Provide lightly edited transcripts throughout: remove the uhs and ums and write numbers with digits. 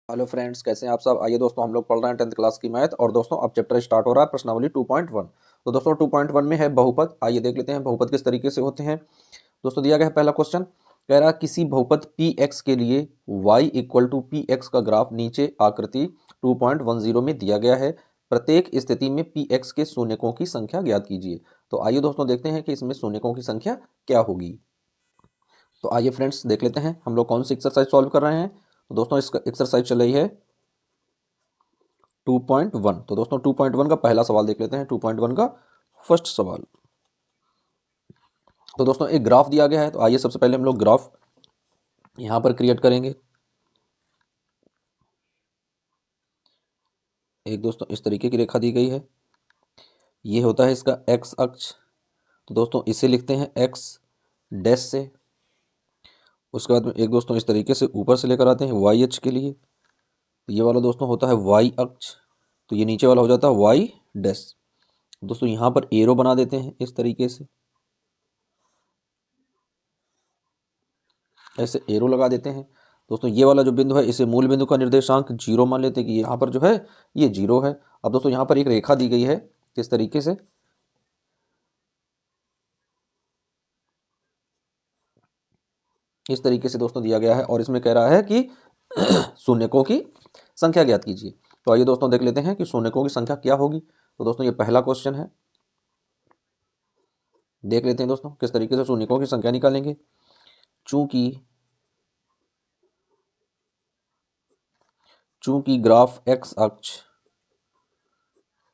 Hello friends, कैसे हैं आप सब। आइए दोस्तों, हम लोग पढ़ रहे हैं 10th क्लास की मैथ। और दोस्तों अब चैप्टर स्टार्ट हो रहा है प्रश्नावली 2.1। तो दोस्तों 2.1 में है बहुपद। आइए देख लेते हैं बहुपद किस तरीके से होते हैं। दोस्तों दिया गया है पहला क्वेश्चन, कह रहा है किसी बहुपद पी एक्स के लिए y equal to p x का ग्राफ नीचे आकृति 2.10 में दिया गया है। प्रत्येक स्थिति में पी एक्स के शून्यकों की संख्या ज्ञात कीजिए। तो आइए दोस्तों देखते हैं कि इसमें शून्यकों की संख्या क्या होगी। तो आइए फ्रेंड्स देख लेते हैं हम लोग कौन सी एक्सरसाइज सॉल्व कर रहे हैं। तो दोस्तों इसका एक्सरसाइज चल रही है 2.1। तो दोस्तों 2.1 का पहला सवाल देख लेते हैं। 2.1 का फर्स्ट सवाल। तो दोस्तों एक ग्राफ दिया गया है। तो आइए सबसे पहले हम लोग ग्राफ यहां पर क्रिएट करेंगे। एक दोस्तों इस तरीके की रेखा दी गई है, ये होता है इसका एक्स अक्ष। तो दोस्तों इसे लिखते हैं एक्स डैश से। उसके बाद में एक दोस्तों इस तरीके से ऊपर से लेकर आते हैं वाई अक्ष के लिए। तो ये वाला दोस्तों होता है वाई अक्ष। तो ये नीचे वाला हो जाता है वाई डैश। दोस्तों यहाँ पर एरो बना देते हैं इस तरीके से, ऐसे एरो लगा देते हैं। दोस्तों ये वाला जो बिंदु है इसे मूल बिंदु का निर्देशांक 0 मान लेते हैं कि यहाँ पर जो है ये 0 है। अब दोस्तों यहाँ पर एक रेखा दी गई है किस तरीके से, इस तरीके से दोस्तों दिया गया है। और इसमें कह रहा है कि शून्यकों की संख्या ज्ञात कीजिए। तो आइए दोस्तों देख लेते हैं कि शून्यकों की संख्या क्या होगी। तो दोस्तों ये पहला क्वेश्चन है, देख लेते हैं दोस्तों किस तरीके से शून्यकों की संख्या निकालेंगे। चूंकि चूंकि ग्राफ एक्स अक्ष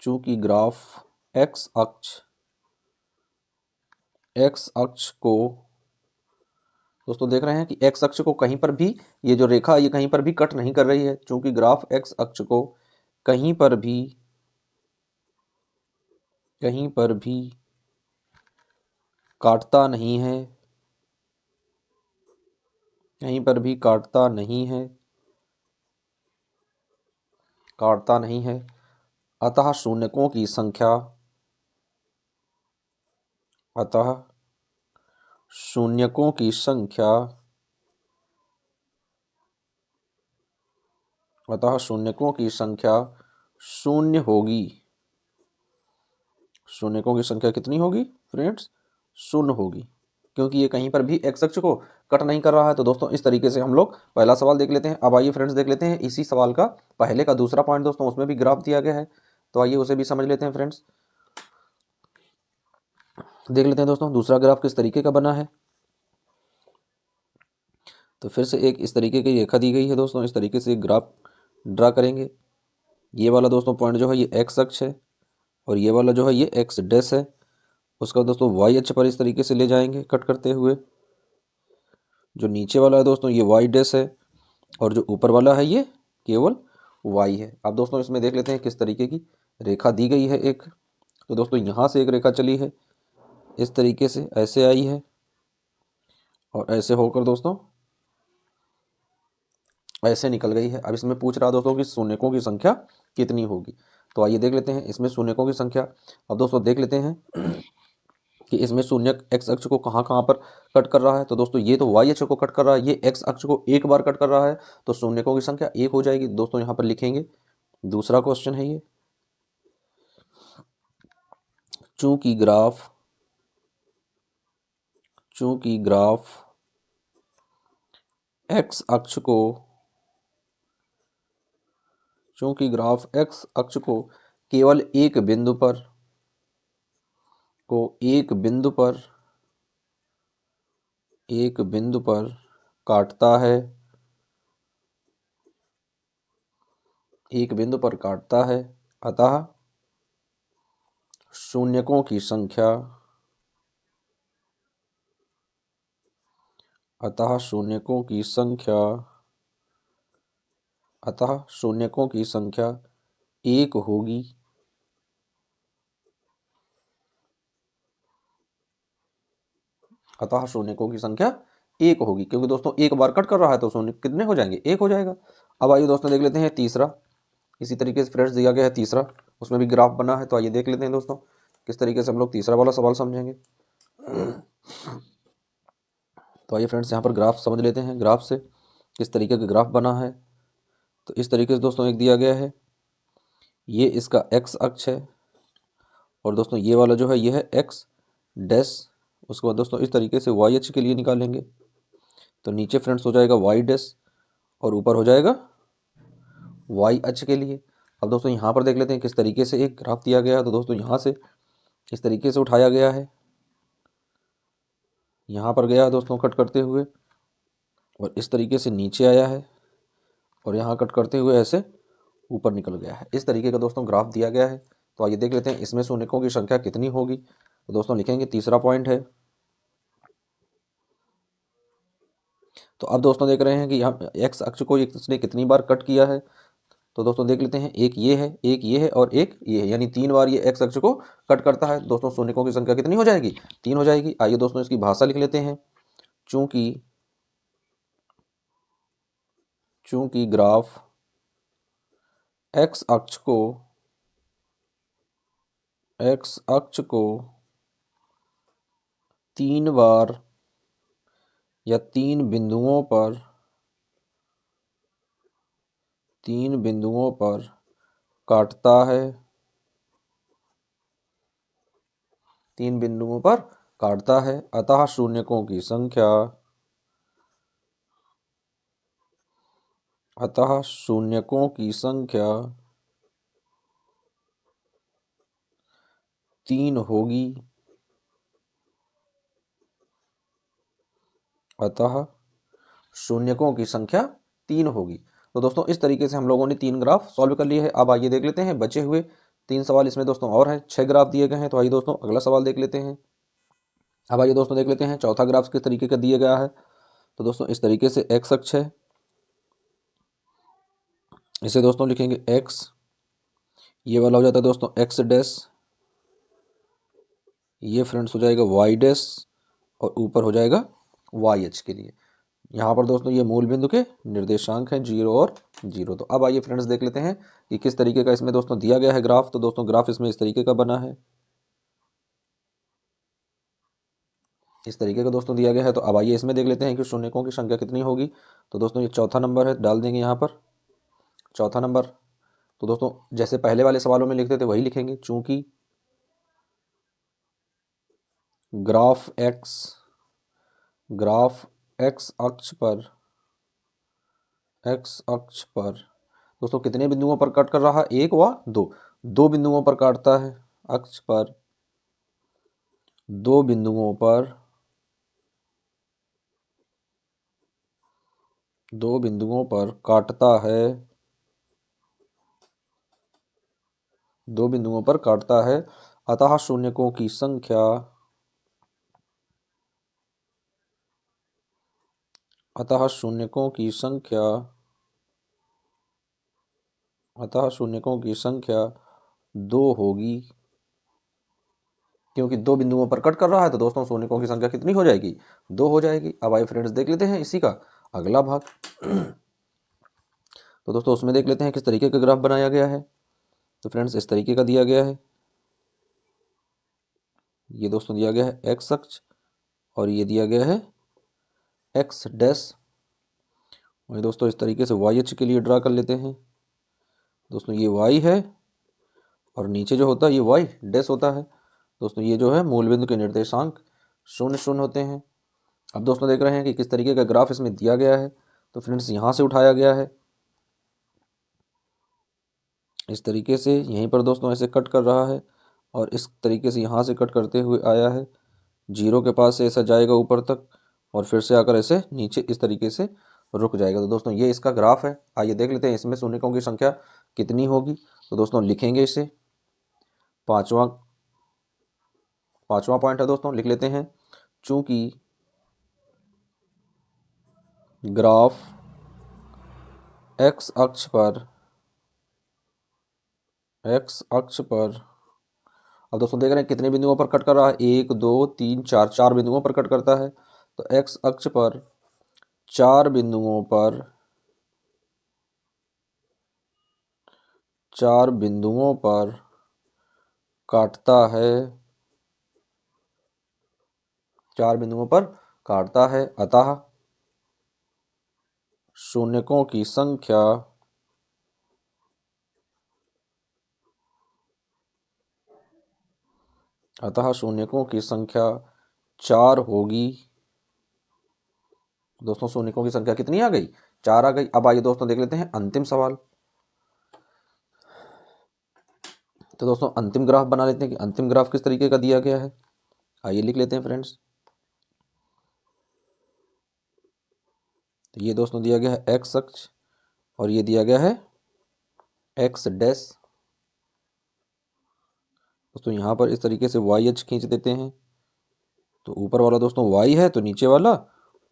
चूंकि ग्राफ एक्स अक्ष को दोस्तों देख रहे हैं कि एक्स अक्ष को कहीं पर भी, ये जो रेखा ये कहीं पर भी कट नहीं कर रही है। चूंकि ग्राफ एक्स अक्ष को कहीं पर भी काटता नहीं है, अतः शून्यकों की संख्या अतः शून्यकों की संख्या शून्य होगी। शून्यकों की संख्या कितनी होगी फ्रेंड्स? शून्य होगी, क्योंकि ये कहीं पर भी एक्स अक्ष को कट नहीं कर रहा है। तो दोस्तों इस तरीके से हम लोग पहला सवाल देख लेते हैं। अब आइए फ्रेंड्स देख लेते हैं इसी सवाल का पहले का दूसरा पॉइंट। दोस्तों उसमें भी ग्राफ दिया गया है, तो आइए उसे भी समझ लेते हैं फ्रेंड्स। देख लेते हैं दोस्तों दूसरा ग्राफ किस तरीके का बना है। तो फिर से एक इस तरीके की रेखा दी गई है दोस्तों, इस तरीके से एक ग्राफ ड्रा करेंगे। ये वाला दोस्तों पॉइंट जो है ये एक्स अक्ष है, और ये वाला जो है ये एक्स डैश है। उसका दोस्तों वाई अक्ष पर इस तरीके से ले जाएंगे कट करते हुए। जो नीचे वाला है दोस्तों ये वाई डैश है, और जो ऊपर वाला है ये केवल वाई है। अब दोस्तों इसमें देख लेते हैं किस तरीके की रेखा दी गई है एक। तो दोस्तों यहाँ से एक रेखा चली है इस तरीके से, ऐसे आई है और ऐसे होकर दोस्तों ऐसे निकल गई है। अब इसमें पूछ रहा दोस्तों कि शून्यकों की संख्या कितनी होगी। तो आइए देख लेते हैं इसमें शून्यकों की संख्या। अब दोस्तों देख लेते हैं कि इसमें शून्य एक्स अक्ष को कहाँ कहाँ पर कट कर रहा है। तो दोस्तों ये तो वाई अक्ष को कट कर रहा है, ये एक्स अक्ष को एक बार कट कर रहा है, तो शून्यकों की संख्या एक हो जाएगी। दोस्तों यहाँ पर लिखेंगे, दूसरा क्वेश्चन है ये। चूंकि ग्राफ एक्स अक्ष को केवल एक बिंदु पर काटता है, अतः शून्यकों की संख्या एक होगी। क्योंकि दोस्तों एक बार कट कर रहा है तो शून्य कितने हो जाएंगे? एक हो जाएगा। अब आइए दोस्तों देख लेते हैं तीसरा। इसी तरीके से फ्रेंड्स दिया गया है तीसरा, उसमें भी ग्राफ बना है। तो आइए देख लेते हैं दोस्तों किस तरीके से हम लोग तीसरा वाला सवाल समझेंगे। तो आइए फ्रेंड्स यहाँ पर ग्राफ समझ लेते हैं, ग्राफ से किस तरीके का ग्राफ बना है। तो इस तरीके से दोस्तों एक दिया गया है, ये इसका एक्स अक्ष है, और दोस्तों ये वाला जो है ये है एक्स डैश। उसके बाद दोस्तों इस तरीके से वाई अक्ष के लिए निकालेंगे, तो नीचे फ्रेंड्स हो जाएगा वाई डैश और ऊपर हो जाएगा वाई अक्ष के लिए। अब दोस्तों यहाँ पर देख लेते हैं किस तरीके से एक ग्राफ दिया गया है। तो दोस्तों यहाँ से इस तरीके से उठाया गया है, यहाँ पर गया है दोस्तों कट करते हुए, और इस तरीके से नीचे आया है, और यहाँ कट करते हुए ऐसे ऊपर निकल गया है। इस तरीके का दोस्तों ग्राफ दिया गया है। तो आइए देख लेते हैं इसमें शून्यकों की संख्या कितनी होगी। तो दोस्तों लिखेंगे तीसरा पॉइंट है। तो अब दोस्तों देख रहे हैं कि यहाँ एक्स अक्ष को इसने कितनी बार कट किया है। तो दोस्तों देख लेते हैं, एक ये है, एक ये है और एक ये है, यानी 3 बार ये एक्स अक्ष को कट करता है। दोस्तों शून्यकों की संख्या कितनी हो जाएगी, 3 हो जाएगी। आइए दोस्तों इसकी भाषा लिख लेते हैं। चूंकि ग्राफ एक्स अक्ष को 3 बार या 3 बिंदुओं पर काटता है, 3 बिंदुओं पर काटता है, अतः शून्यकों की संख्या 3 होगी। अतः शून्यकों की संख्या 3 होगी। तो दोस्तों इस तरीके से हम लोगों ने 3 ग्राफ सॉल्व कर लिए हैं। अब आइए देख लेते हैं बचे हुए 3 सवाल। इसमें दोस्तों और हैं, 6 ग्राफ दिए गए हैं। तो आइए दोस्तों अगला सवाल देख लेते हैं। अब आइए दोस्तों देख लेते हैं चौथा ग्राफ किस तरीके का दिया गया है। तो दोस्तों इस तरीके से एक्स अक्ष है, इसे दोस्तों लिखेंगे एक्स, ये वाला हो जाता है दोस्तों एक्स डैश, ये फ्रेंड्स हो जाएगा वाई डैश, और ऊपर हो जाएगा वाई एच के लिए। यहाँ पर दोस्तों ये मूल बिंदु के निर्देशांक हैं 0 और 0। तो अब आइए फ्रेंड्स देख लेते हैं कि किस तरीके का इसमें दोस्तों दिया गया है ग्राफ। तो दोस्तों ग्राफ इसमें इस तरीके का बना है, इस तरीके का दोस्तों दिया गया है। तो अब आइए इसमें देख लेते हैं कि शून्यकों की संख्या कितनी होगी। तो दोस्तों ये चौथा नंबर है, डाल देंगे यहाँ पर चौथा नंबर। तो दोस्तों जैसे पहले वाले सवालों में लिखते थे वही लिखेंगे। चूंकि ग्राफ एक्स अक्ष पर दोस्तों कितने बिंदुओं पर कट कर रहा है, एक व दो बिंदुओं पर काटता है। अक्ष पर 2 बिंदुओं पर काटता है, 2 बिंदुओं पर काटता है, अतः शून्यकों की संख्या 2 होगी। क्योंकि 2 बिंदुओं पर कट कर रहा है तो दोस्तों शून्यकों की संख्या कितनी हो जाएगी, 2 हो जाएगी। अब आइए फ्रेंड्स देख लेते हैं इसी का अगला भाग। तो दोस्तों उसमें देख लेते हैं किस तरीके का ग्राफ बनाया गया है। तो फ्रेंड्स इस तरीके का दिया गया है, ये दोस्तों दिया गया है एक्स अक्ष, और ये दिया गया है एक्स डैश। वही दोस्तों इस तरीके से वाई अक्ष के लिए ड्रा कर लेते हैं। दोस्तों ये वाई है, और नीचे जो होता है ये वाई डैश होता है। दोस्तों ये जो है मूल बिंदु के निर्देशांक 0 0 होते हैं। अब दोस्तों देख रहे हैं कि किस तरीके का ग्राफ इसमें दिया गया है। तो फ्रेंड्स यहाँ से उठाया गया है, इस तरीके से यहीं पर दोस्तों ऐसे कट कर रहा है, और इस तरीके से यहाँ से कट करते हुए आया है, 0 के पास से ऐसा जाएगा ऊपर तक, और फिर से आकर ऐसे नीचे इस तरीके से रुक जाएगा। तो दोस्तों ये इसका ग्राफ है। आइए देख लेते हैं इसमें शून्यकों की संख्या कितनी होगी। तो दोस्तों लिखेंगे इसे, पाँचवा पॉइंट है दोस्तों, लिख लेते हैं। चूंकि ग्राफ एक्स अक्ष पर अब दोस्तों देख रहे हैं कितने बिंदुओं पर कट कर रहा है, 1 2 3 4, 4 बिंदुओं पर कट करता है। तो एक्स अक्ष पर 4 बिंदुओं पर काटता है, 4 बिंदुओं पर काटता है, अतः शून्यकों की संख्या अतः शून्यकों की संख्या 4 होगी। दोस्तों शून्यकों की संख्या कितनी आ गई? 4 आ गई। अब आइए दोस्तों देख लेते हैं अंतिम सवाल। तो दोस्तों अंतिम ग्राफ बना लेते हैं कि अंतिम ग्राफ किस तरीके का दिया गया है। आइए लिख लेते हैं फ्रेंड्स। तो ये दोस्तों दिया गया है एक्स अक्ष और ये दिया गया है एक्स डैश। दोस्तों यहाँ पर इस तरीके से वाई अक्ष खींच देते हैं। तो ऊपर वाला दोस्तों वाई है तो नीचे वाला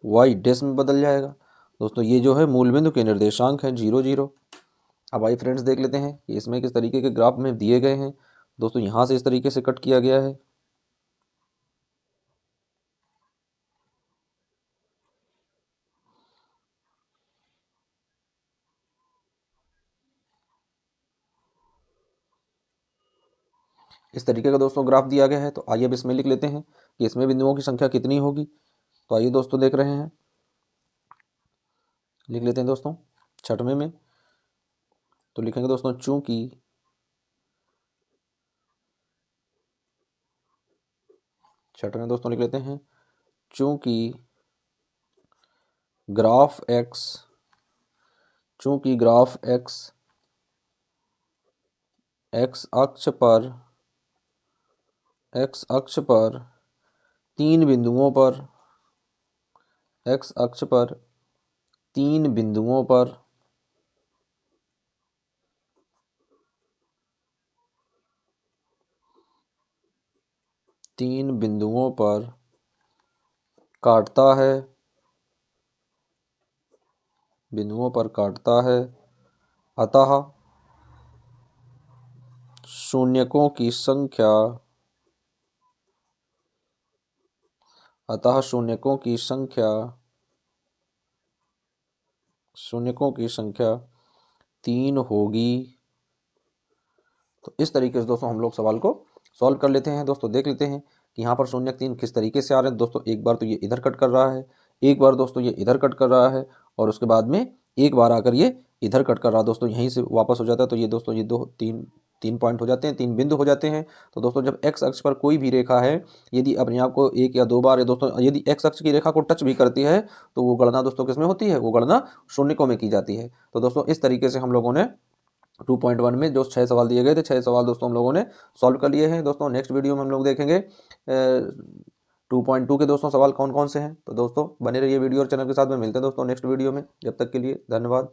वाई डैश में बदल जाएगा। दोस्तों ये जो है मूल बिंदु के निर्देशांक हैं 0 0। अब आइए फ्रेंड्स देख लेते हैं कि इसमें किस तरीके के ग्राफ में दिए गए हैं। दोस्तों यहाँ से इस तरीके से कट किया गया है। इस तरीके का दोस्तों ग्राफ दिया गया है। तो आइए अब इसमें लिख लेते हैं कि इसमें बिंदुओं की संख्या कितनी होगी। तो आइए दोस्तों देख रहे हैं, लिख लेते हैं दोस्तों 6वें में। तो लिखेंगे दोस्तों चूंकि छठवें में दोस्तों लिख लेते हैं चूंकि ग्राफ एक्स एक्स अक्ष पर तीन बिंदुओं पर एक्स अक्ष पर तीन बिंदुओं पर काटता है अतः शून्यकों की संख्या 3 होगी। तो इस तरीके से दोस्तों हम लोग सवाल को सॉल्व कर लेते हैं। दोस्तों देख लेते हैं कि यहाँ पर शून्य 3 किस तरीके से आ रहे हैं। दोस्तों एक बार तो ये इधर कट कर रहा है, एक बार दोस्तों ये इधर कट कर रहा है और उसके बाद में एक बार आकर ये इधर कट कर रहा है। दोस्तों यहीं से वापस हो जाता है। तो ये दोस्तों ये तीन पॉइंट हो जाते हैं, 3 बिंदु हो जाते हैं। तो दोस्तों जब एक्स अक्ष पर कोई भी रेखा है, यदि अपने आप को एक या दो बार दोस्तों यदि एक्स अक्ष की रेखा को टच भी करती है तो वो गणना दोस्तों किसमें होती है? वो गणना शून्यकों में की जाती है। तो दोस्तों इस तरीके से हम लोगों ने 2.1 में जो 6 सवाल दिए गए थे, 6 सवाल दोस्तों हम लोगों ने सॉल्व कर लिए हैं। दोस्तों नेक्स्ट वीडियो में हम लोग देखेंगे 2.2 के दोस्तों सवाल कौन कौन से हैं। तो दोस्तों बने रहिए वीडियो और चैनल के साथ में। मिलते हैं दोस्तों नेक्स्ट वीडियो में। जब तक के लिए धन्यवाद।